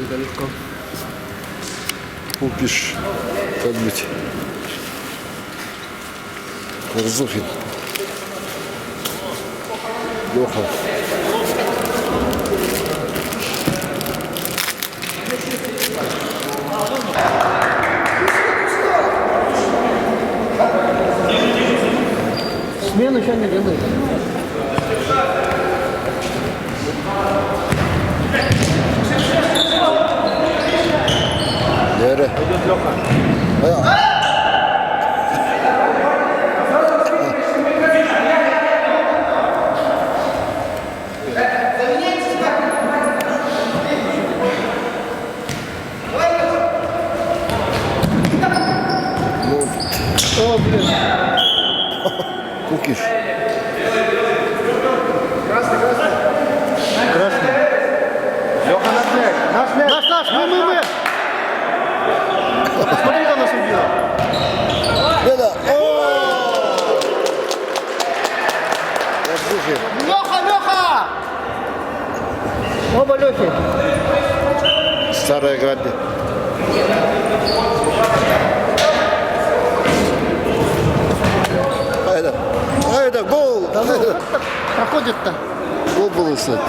недалеко. Купиш, как быть. Корзухин. Леха. Смену еще не делают. Yere. О, блин. Кукиш. Красный. Леха, наш мяч! Наш мяч! Наш, мы. Смотри, как нас убило. Беда. Корзухин. Леха! Оба Лехи. Старая грабли. Айда, гол! Проходит-то. Гол был, кстати.